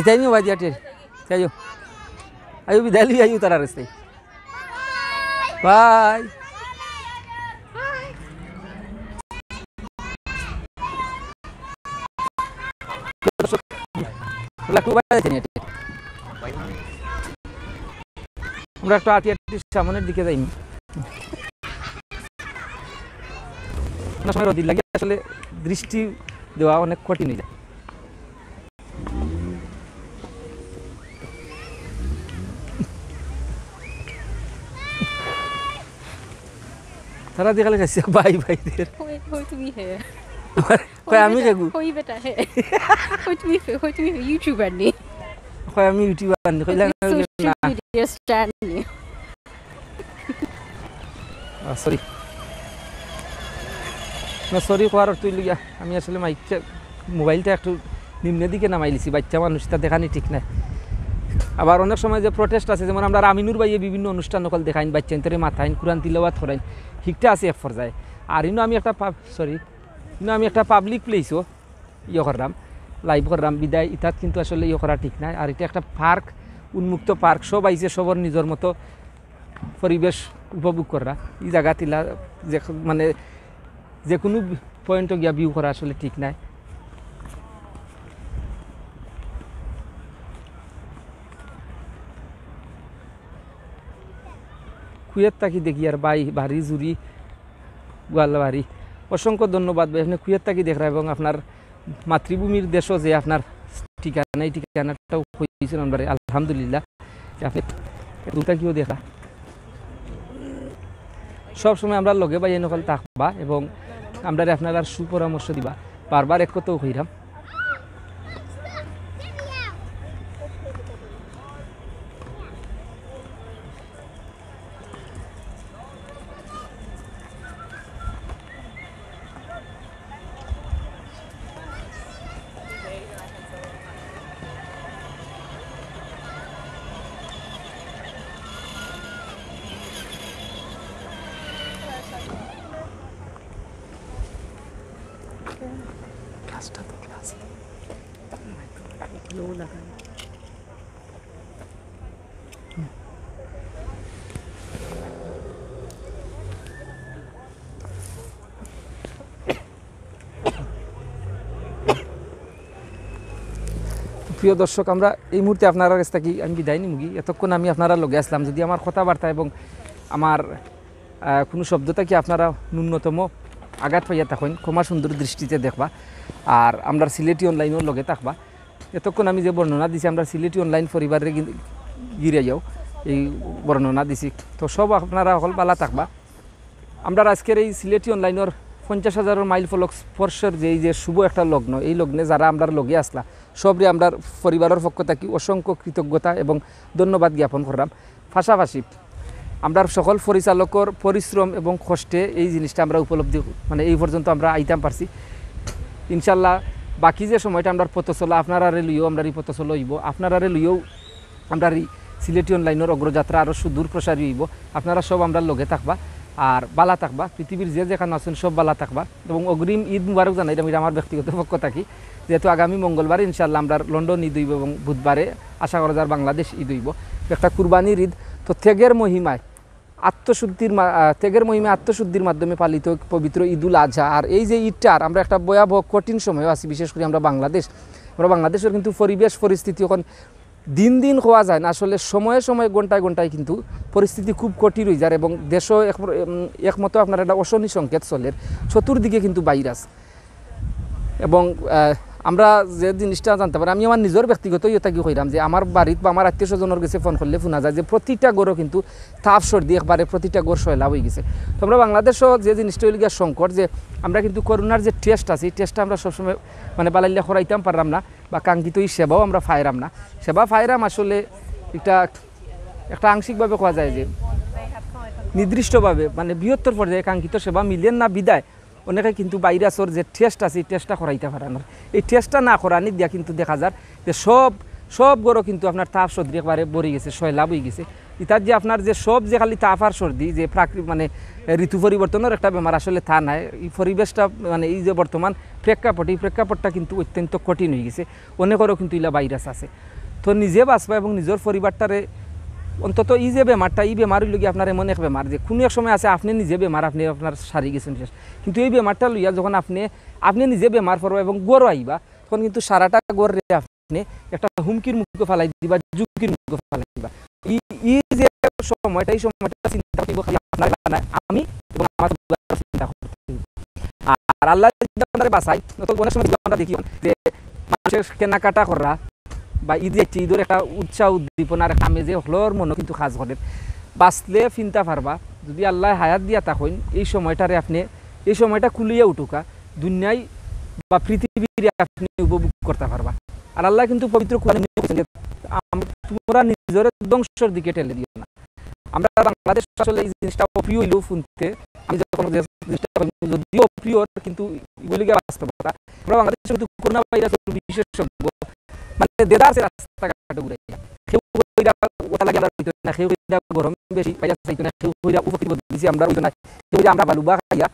[SPEAKER 1] যাইনি ভাই দিয়া যাইও, আয়ু বিদায় লিয়ে আয়ু তারা রাস্তায়। বাই। আমরা একটু আটি আটি সামনের দিকে যাই সময় রোদ লাগে আসলে দৃষ্টি দেওয়া অনেক কঠিন হয়ে যায় তারা দেখালে গেছে ভাই ভাইদের আমি দেখু
[SPEAKER 2] ইউটিউবার নি
[SPEAKER 1] আমি ইউটিউবার নি সরি সরি কোয়ার তুই লিয়া আমি আসলে মাইকটা মোবাইলটা একটু নিম্নের দিকে নামাইলিছি বাচ্চা মানুষটা দেখানি ঠিক নাই আবার অনেক সময় যে প্রটেস্ট আছে যেমন আমরা আমিনুর বাইয়ে বিভিন্ন অনুষ্ঠান নকল দেখাইন বাচ্চা ইন্তরে মাথাইন কুরআন তিলাওয়াত করাইন ঠিকটা আছে এক পর্যায়ে আর ইনো আমি একটা পাবলিক প্লেসও করলাম লাইভ করলাম বিদায় ইতাত কিন্তু আসলে করা ঠিক নাই আর এটা একটা পার্ক উন্মুক্ত পার্ক সব আইছে সবর নিজের মতো পরিবেশ উপভোগ করা এই জায়গা তিলা যে মানে যে কোনো পয়েন্টে গিয়া ভিউ করা আসলে ঠিক নাই কুয়েত তাকি দেখি আর বাই ভারী জুড়ি গোয়াল বাড়ি অসংখ্য ধন্যবাদ ভাই আপনি কুয়েত তাকি দেখরা এবং আপনার মাতৃভূমির দেশও যে আপনার ঠিকানা এই ঠিকানাটাও হয়েছিল আমরা আলহামদুলিল্লাহ আপনি দুটাকিও দেখা সব সময় আমরা লগে বাই নকল থাকবা এবং আমরা আপনার আর সুপরামর্শ দিবা বারবার এক কথাও হইরাম প্রিয় দর্শক আমরা এই মুহূর্তে আপনারা কাছ থেকে আমি বিদায় নিমুগি এতক্ষণ আমি আপনারা লগে আসলাম যদি আমার কথাবার্তা এবং আমার কোনো শব্দটা কি আপনারা ন্যূনতম আঘাত পাইয়া থাকেন ক্ষমা সুন্দর দৃষ্টিতে দেখবা আর আমরা সিলেটি অনলাইনের লগে থাকবা এতক্ষণ আমি যে বর্ণনা দিছি আমরা সিলেটি অনলাইন পরিবারের গিরে যাও এই বর্ণনা দিছি তো সব আপনারা হল বালা থাকবা আমরা আজকের এই সিলেটি অনলাইনের 50,000 মাইল ফলক স্পর্শের যে শুভ একটা লগ্ন এই লগ্নে যারা আমরা লগে আসলা সবরে আমরা পরিবারের পক্ষ থেকে অসংখ্য কৃতজ্ঞতা এবং ধন্যবাদ জ্ঞাপন করলাম পাশাপাশি আমরা সকল পরিচালকের পরিশ্রম এবং কষ্টে এই জিনিসটা আমরা উপলব্ধি মানে এই পর্যন্ত আমরা আইতাম পারছি ইনশাল্লাহ বাকি যে সময়টা আমরা পথচলা আপনারা লইও আমরা এই পথচল হইব আপনারা লইও আমরা এই সিলেটি অনলাইনের অগ্রযাত্রা আরও সুদূর প্রসারী হইব আপনারা সব আমরা লগে থাকবা আর বালা থাকবা পৃথিবীর যে যেখানে আছেন সব বালা থাকবা এবং অগ্রিম ঈদ মুবারক জানাই আমি আমার ব্যক্তিগত পক্ষ থাকি যেহেতু আগামী মঙ্গলবার ইনশাল্লাহ আমরা লন্ডন ঈদ হইব এবং বুধবারে আশা করা যায় বাংলাদেশ ঈদ হইব একটা কুরবানির ঈদ তো ত্যাগের মহিমায় আত্মশুদ্ধির মাধ্যমে পালিত পবিত্র ঈদুল আজহা আর এই যে ঈদটার আমরা একটা ভয়াবহ কঠিন সময়ও আছি বিশেষ করে আমরা বাংলাদেশের কিন্তু পরিবেশ পরিস্থিতি এখন দিন দিন হওয়া যায় না আসলে সময়ে সময়ে ঘন্টায় ঘন্টায় কিন্তু পরিস্থিতি খুব কঠিন হয়ে যায় এবং দেশও একমতো আপনার একটা অশনি সংকেত চলে চতুর্দিকে কিন্তু ভাইরাস এবং আমরা যে জিনিসটা জানতে পারি আমি আমার নিজের ব্যক্তিগত ইয়েটাকে কইরাম যে আমার বাড়িতে বা আমার আত্মীয় স্বজনের কাছে ফোন করলে শোনা যায় যে প্রতিটা গরও কিন্তু তাপ সর্দি একবারে প্রতিটা গড় সয়লাভ হয়ে গেছে তো আমরা বাংলাদেশও যে জিনিসটা হইল গিয়া সংকট যে আমরা কিন্তু করোনার যে টেস্ট আছে এই টেস্টটা আমরা সবসময় মানে বালাইলে করাইতাম পারলাম না বা কাঙ্ক্ষিত এই সেবাও আমরা ফাইরাম না সেবা ফাইরাম আসলে একটা আংশিকভাবে কোয়া যায় যে নির্দিষ্টভাবে মানে বৃহত্তর পর্যায়ে কাঙ্ক্ষিত সেবা মিলেন না বিদায় অনেকে কিন্তু ভাইরাসের যে টেস্ট আছে এই টেস্টটা করাইতে পারে না এই টেস্টটা না করানি দিয়া কিন্তু দেখা যায় যে সব গরো কিন্তু আপনার তাপ সর্দি একবারে বড়ে গেছে সয়লাভ হয়ে গেছে ইতার যে আপনার যে সব যে খালি তাপ আর সর্দি যে মানে ঋতু পরিবর্তনের একটা বেমার আসলে তা নাই এই পরিবেশটা মানে এই যে বর্তমান প্রেক্ষাপট এই প্রেক্ষাপটটা কিন্তু অত্যন্ত কঠিন হয়ে গেছে অনেকেরও কিন্তু ইলা ভাইরাস আছে তো নিজে বাঁচবা এবং নিজের পরিবারটারে অন্তত এই যে বেমারটা এই বেমারের লইয়া আপনার এমন এক বেমার যে কোনো এক সময় আছে আপনি নিজে বেমার আপনি আপনার সারি গেছেন শেষ কিন্তু এই বেমারটা লইয়া যখন আপনি নিজে বেমার পড়বা এবং গড় আইবা তখন কিন্তু সারাটা গড় আপনি একটা হুমকির মুখে ফেলাই দিবা, ঝুঁকির মুখে ফেলাই দিবা। এই যে সময়টা, এই সময়টা চিন্তা করব আপনার না, আমি এবং আমার চিন্তা করতে। আর আল্লাহ যদি বাঁচাই, অনেক সময় আমরা দেখি যে মানুষের কেনাকাটা করা বা ঈদের একটা উৎসাহ উদ্দীপনার আমেজে হলোর মনে কিন্তু কাজ করে। বাঁচলে চিন্তা পারবা, যদি আল্লাহ হায়াত দিয়া থাকেন এই সময়টারে আপনি এই সময়টা খুলিয়ে উঠুকা দুনিয়ায় বা পৃথিবীর আপনি উপভোগ করতে পারবা। আর আল্লাহ কিন্তু পবিত্র কোরআনে তোমরা নিজের ধ্বংসের দিকে ঠেলে দিও না। আমরা বাংলাদেশ আসলে এই জিনিসটা অপ্রিয় হইলেও শুনতে, আমি যখন যদিও অপ্রিয় কিন্তু এগুলিকে বাস্তবতা। আমরা বাংলাদেশে কিন্তু করোনা ভাইরাসের বিশেষজ্ঞ মানে দেদার আছে রাস্তাঘাটে ঘুরে, কেউ ওটা লাগে আমরা না, কেউ গরম বেশি পাইয়া চাইতো না, কেউ উপকৃত দিয়েছি আমরা না, কেউ আমরা বালুবা খাইয়া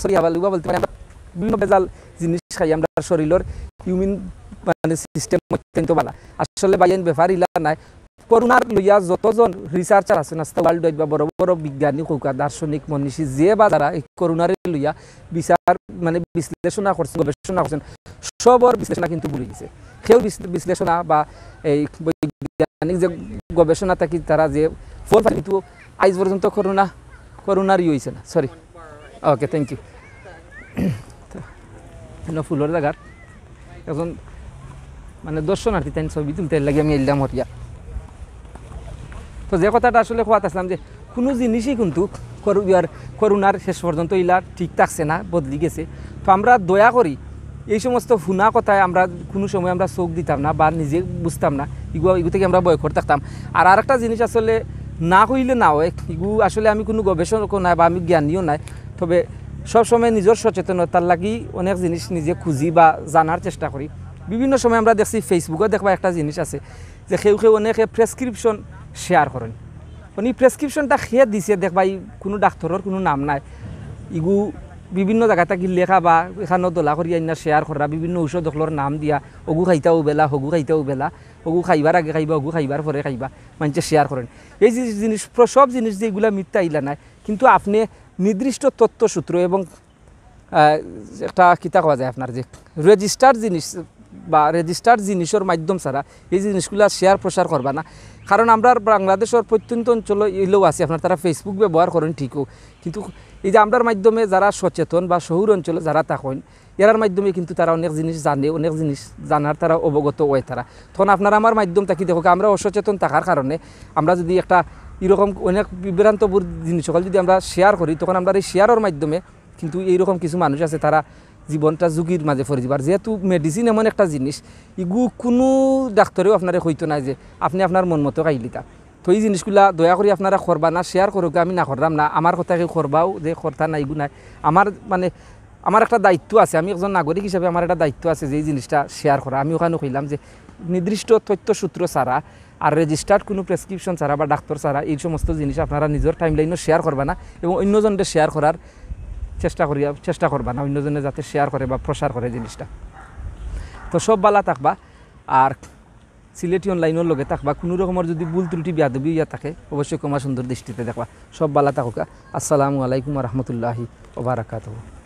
[SPEAKER 1] সরি বালুবা বলতে পারি আমরা বিভিন্ন ভেজাল জিনিস খাই, আমরা শরীরের ইমিউন মানে সিস্টেম অত্যন্ত ভালো। আসলে বাইন ব্যাপার ইলা নাই। করোনার লইয়া যতজন রিসার্চার আছে না ওয়ার্ল্ড ওয়াইড বা বড় বড় বিজ্ঞানী কৌকা দার্শনিক মনীষী যে বা যারা এই করোনার লইয়া বিচার মানে বিশ্লেষণা করছেন, গবেষণা করছেন, সবর বিশ্লেষণা কিন্তু ভুলে গেছে। কেউ বিশ্লেষণা বা এই বৈজ্ঞানিক যে গবেষণা থাকি তারা যে ফল কিন্তু আজ পর্যন্ত করোনারই হয়েছে না। Sorry, okay, thank you. ফুলের জায়গার এখন মানে দর্শনার্থী তাই ছবি তুলতে লাগে আমি এলাম হরিয়া। তো যে কথাটা আসলে কোয়াত আসলাম যে কোনো জিনিসই কিন্তু করোনার শেষ পর্যন্ত ইলা ঠিক থাকছে না, বদলি গেছে। তো আমরা দয়া করি এই সমস্ত ফুনা কথায় আমরা কোনো সময় আমরা চোখ দিতাম না বা নিজে বুঝতাম না, এগু থেকে আমরা বয়কট থাকতাম। আর আরেকটা জিনিস আসলে না কইলে না হয়, এগু আসলে আমি কোনো গবেষণকও নাই বা আমি জ্ঞানীও নাই, তবে সবসময় নিজের সচেতনতার লাগি অনেক জিনিস নিজে খুঁজি বা জানার চেষ্টা করি। বিভিন্ন সময় আমরা দেখছি ফেসবুকে দেখবা একটা জিনিস আছে যে কেউ অনেকে প্রেসক্রিপশন শেয়ার করেন, উনি প্রেসক্রিপশনটা খেয়ে দিছে দেখবা কোনো ডাক্তারের কোনো নাম নাই, ইগু বিভিন্ন জায়গা থাকি লেখা বা এখানেও দোলা করি আইনা শেয়ার করা, বিভিন্ন ঔষধ দখলর নাম দিয়া অগু খাইতাও বেলা, হগু খাইতাও বেলা, অগু খাইবার আগে খাইবা, অগু খাইবার পরে খাইবা, মানুষে শেয়ার করেন। এই জিনিস সব জিনিস যে এগুলা মিথ্যা ইলা নাই, কিন্তু আপনি নির্দিষ্ট তথ্যসূত্র এবং একটা কিতা কোয়া যায় আপনার যে রেজিস্টার জিনিস বা রেজিস্টার জিনিসের মাধ্যম ছাড়া এই জিনিসগুলো শেয়ার প্রসার করবা না। কারণ আমরা বাংলাদেশের প্রত্যন্ত অঞ্চল এলেও আছে আপনার, তারা ফেসবুক ব্যবহার করেন ঠিকও, কিন্তু এই যে আমরার মাধ্যমে যারা সচেতন বা শহর অঞ্চলে যারা থাকেন এরার মাধ্যমে কিন্তু তারা অনেক জিনিস জানে, অনেক জিনিস জানার তারা অবগত হয় তারা। তখন আপনারা আমার মাধ্যম থাকি দেখো আমরা অসচেতন থাকার কারণে আমরা যদি একটা এরকম অনেক বিভ্রান্তবোধ জিনিস সকল যদি আমরা শেয়ার করি, তখন আমরা এই শেয়ারের মাধ্যমে কিন্তু এইরকম কিছু মানুষ আছে তারা জীবনটা ঝুঁকির মাঝে পড়ে যাবার। যেহেতু মেডিসিন এমন একটা জিনিস ইগু কোনো ডাক্তারেও আপনারা হইতো না যে আপনি আপনার মন মতো খাইলিতা। তো এই জিনিসগুলা দয়া করে আপনারা করবা না, শেয়ার করুক, আমি না করলাম না, আমার কথা কেউ করবাও যে কর্তা নাই ইগু নাই। আমার একটা দায়িত্ব আছে, আমি একজন নাগরিক হিসাবে আমার একটা দায়িত্ব আছে যে এই জিনিসটা শেয়ার করা। আমি ওখানে কইলাম যে নির্দিষ্ট তথ্যসূত্র ছাড়া আর রেজিস্টার্ড কোনো প্রেসক্রিপশন ছাড়া বা ডাক্তার ছাড়া এই সমস্ত জিনিস আপনারা নিজের টাইমলাইনও শেয়ার করবা না এবং অন্যজনদের শেয়ার করার চেষ্টা করবা না, অন্যজনে যাতে শেয়ার করে বা প্রসার করে জিনিসটা। তো সব বালা থাকবা আর সিলেটি অনলাইনের লগে থাকবা। কোনো রকমের যদি ভুল ত্রুটি বেয়াদবি ইয়া থাকে অবশ্যই ক্ষমা সুন্দর দৃষ্টিতে দেখবা। সব বালা থাকুকা। আসসালামু আলাইকুম রহমতুল্লাহি ওয়া বারাকাতুহু।